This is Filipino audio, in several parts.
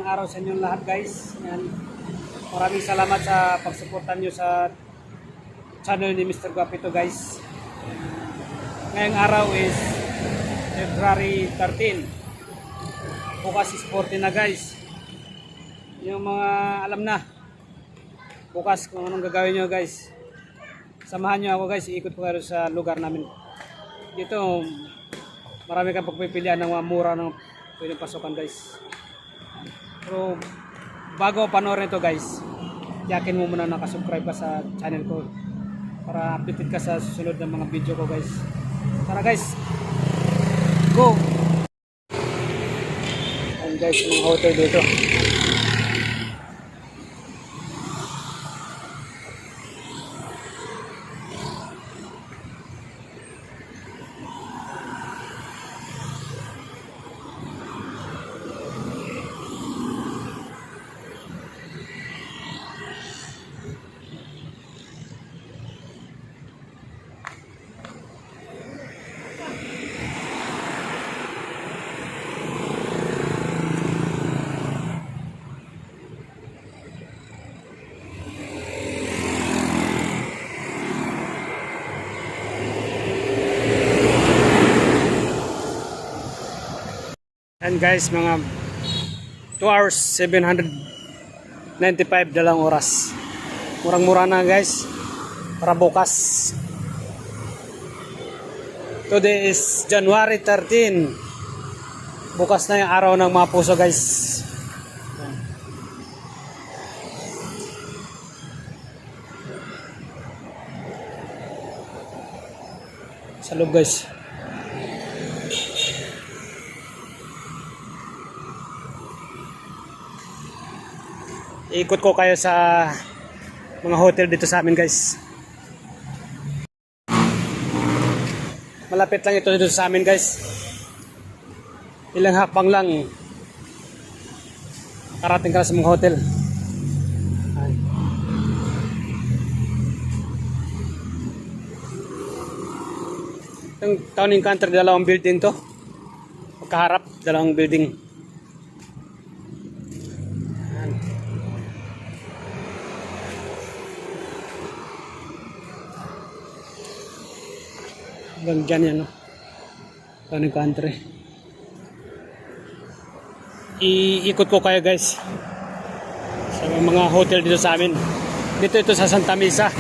Magandang araw sa inyong lahat, guys. Yan. Maraming salamat sa pagsuportan nyo sa channel ni Mr. Guapito, guys. Ngayong araw is February 13. Bukas is 14 na, guys. Yung mga alam na bukas kung anong gagawin nyo, guys. Samahan nyo ako, guys. Iikot ko kayo sa lugar namin. Dito marami kang pagpipilian ng mga mura ng pwedeng pasukan, guys. Pero bago panoorin ito, guys, tiyakin mo muna nakasubscribe ka sa channel ko para updated ka sa susunod ng mga video ko, guys. Tara, guys, go! And guys, mga hotel dito. And guys, mga 2 hours 795 dalang oras. Murang-mura na, guys, para bukas. Today is January 13. Bukas na yung araw ng mga puso, guys. Sa loob, guys. Ikot ko kayo sa mga hotel dito sa amin, guys. Malapit lang ito dito sa amin, guys. Ilang hakbang lang karating ka sa mga hotel. Itong Town and Country, dalawang building to. Magkaharap, dalawang building. Hanggang dyan yan, no? Town and Country. Iikot ko kayo, guys, sa mga hotel dito sa amin. Dito ito sa Santa Mesa.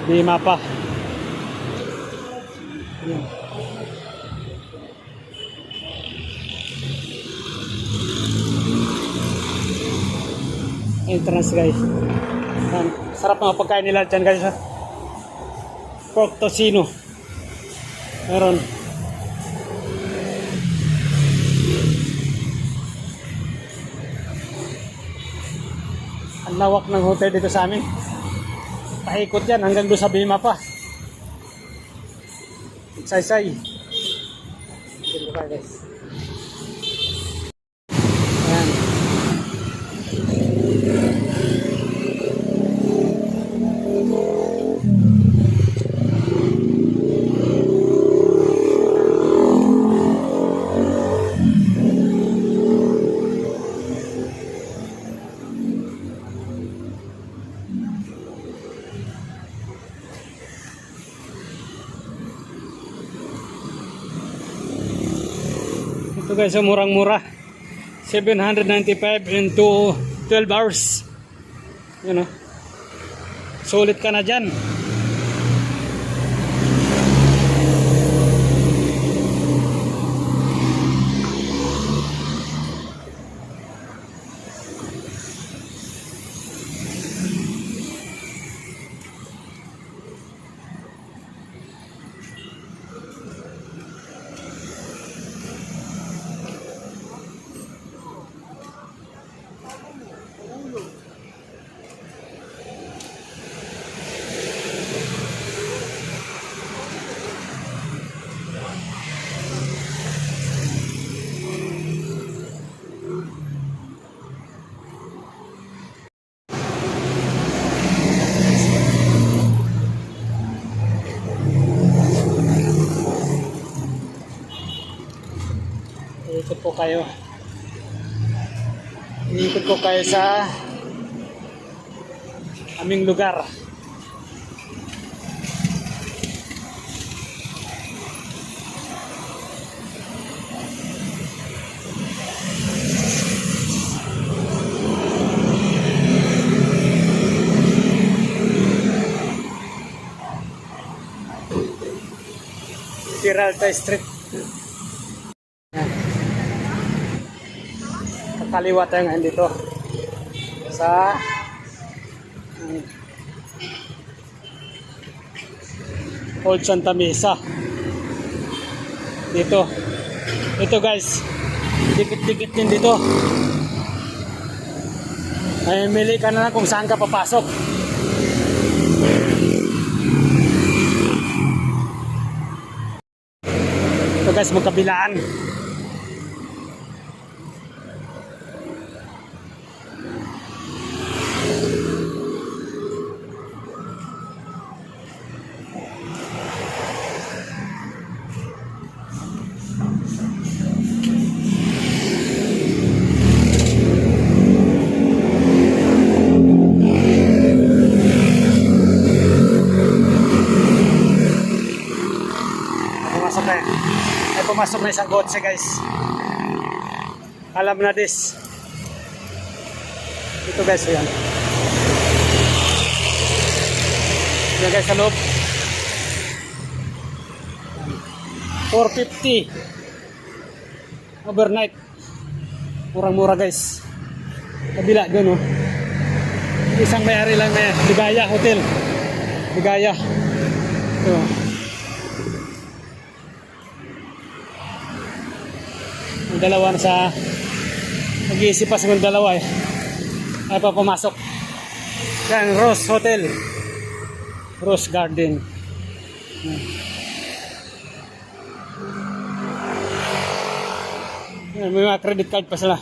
Di mapa. Yan. Entrance, guys. Yan. Sarap mga pagkain nila dyan, guys. Pork tocino. Meron. Ang lawak ng hotel dito sa amin. Paikot yan hanggang doon sa Bima pa. Say-say. Dito tayo, guys. Ayan. Ito, guys, murang-mura. 795 into 12 hours. Yun, know? Sulit ka na dyan. Iikot po kayo. Iikot po kayo sa aming lugar. Peralta Street. Yan. Kakaliwa tayo ngayon dito sa Old Santa Mesa. Dito. Ito guys. Dikit-dikit din dito. Ay, mili ka na lang kung saan ka papasok. Ito guys, magkabilaan. Pumasok na isang kotse guys. Alam na this. Ito guys, yan. Yan guys sa loob. 450 overnight. Murang-mura guys. Kabila doon, oh. Isang may-ari lang na Ligaya Hotel. Ligaya. Ito. Dalawa na sa mag-iisip pa sa dalawa eh ay papamasok. Yan, Rose Hotel, Rose Garden. Yan, may mga credit card pa sila,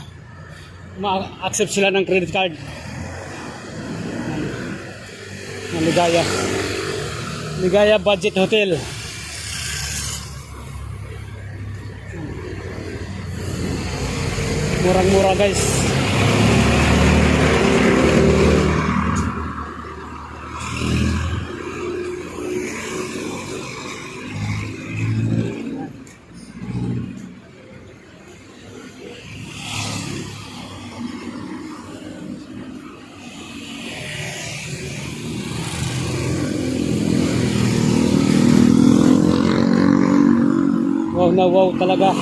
ma-accept sila ng credit card. Yan, Ligaya, Ligaya Budget Hotel. Murang-mura guys. Wow na wow talaga.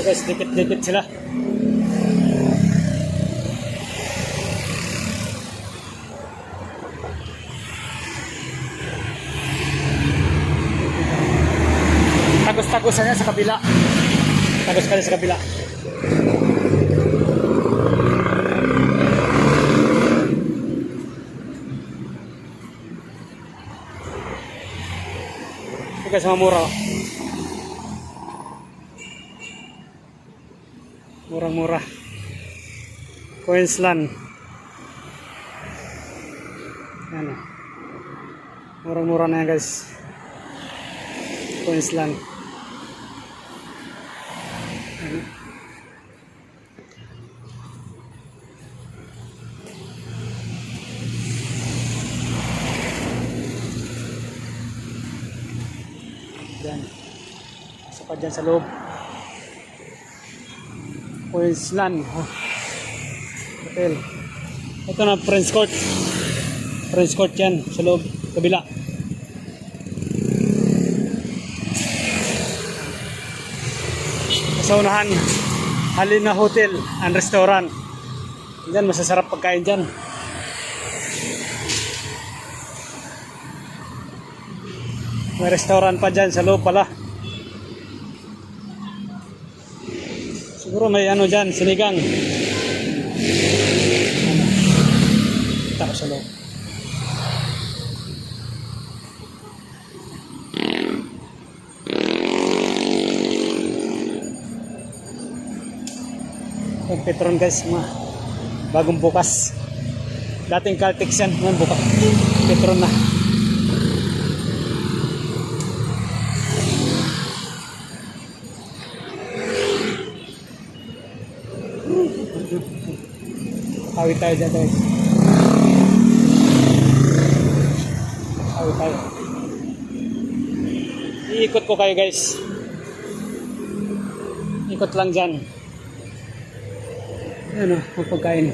Guys, dikit-dikit sila. Tagos-tagosan niya sa kabila. Tagos ka sa kabila. Ito guys, mamura. Murang-mura. Queensland. Ano? Murang-mura na yan guys. Queensland. Ano? Yan. Isa pa dyan sa loob. Queensland Hotel. Ito na Prince Court. Prince Court yan sa loob, kabila. Sa unahan, Halina Hotel and Restaurant. Diyan masasarap pagkain dyan. May restaurant pa dyan sa loob pala. Siguro may ano dyan, sinigang. Kita ko sa loob. Yung Petron guys, mga bagong bukas. Dating Caltex yan, ngayon bukas. Petron na. Awit tayo dyan guys. Awit tayo. Iikot ko kayo guys. Ikot lang dyan. Ayan o, magpagkain.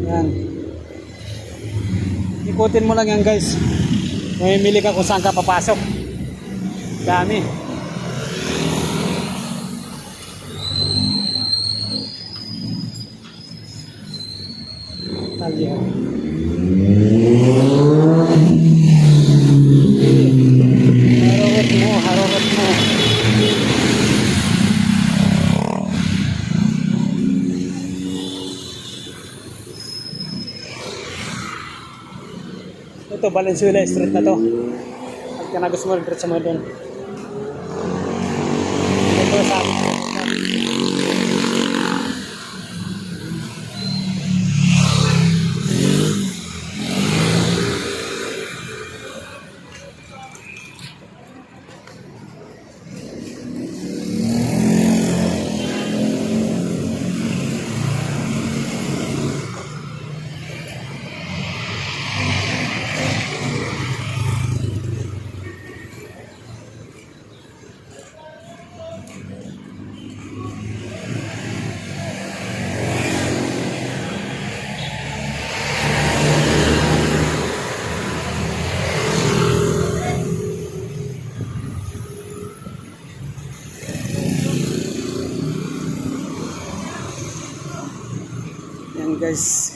Yan. Ikutin mo lang yan guys. Mamimili ka kung saan ka papasok. Dami. Talya. Harurot mo. Ito, Valenzuela Street na to. Pagka na gusto mo rin sa mga doon. Ito sa yan guys.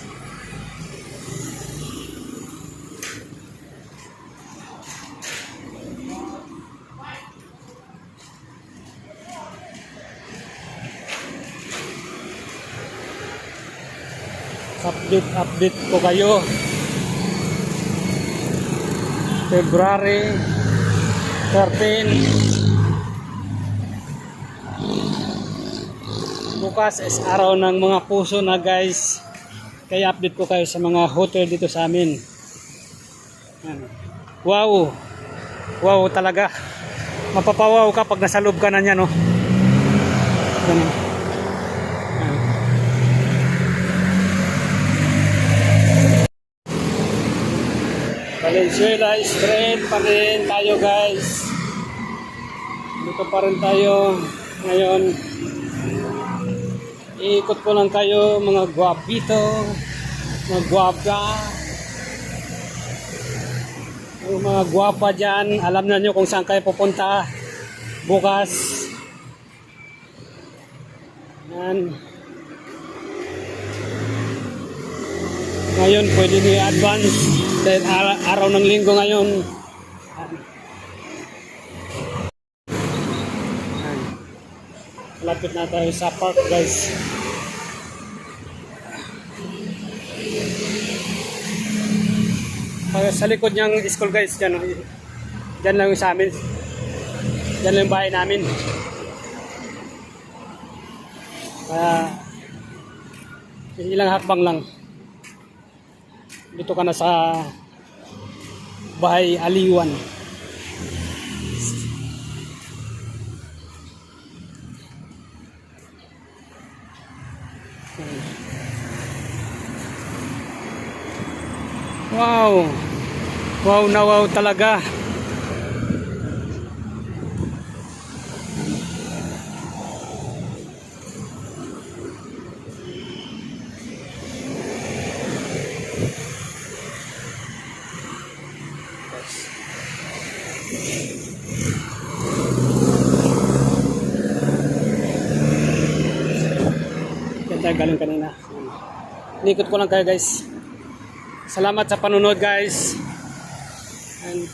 Update ko kayo. February 13. Bukas is araw ng mga puso na guys. Kaya update ko kayo sa mga hotel dito sa amin. Wow. Wow talaga. Mapapawaw ka pag nasa loob ka na niya, no? Valenzuela Street pa rin tayo guys. Dito pa rin tayo ngayon. Iikot ko lang kayo mga guwapito, mga guwapa. Yung mga guwapa dyan, alam na nyo kung saan kayo pupunta bukas. Yan. Ngayon pwede nyo i-advance dahil araw ng linggo ngayon. Lapit na tayo sa park guys. Sa likod niyang school guys, dyan lang yung sa amin. Dyan lang yung bahay namin. Ilang hakbang lang. Dito ka na sa bahay Aliwan. Wow! Wow na wow talaga. Tayo galing kanina. Inikot ko lang kayo guys. Salamat sa panunod guys. And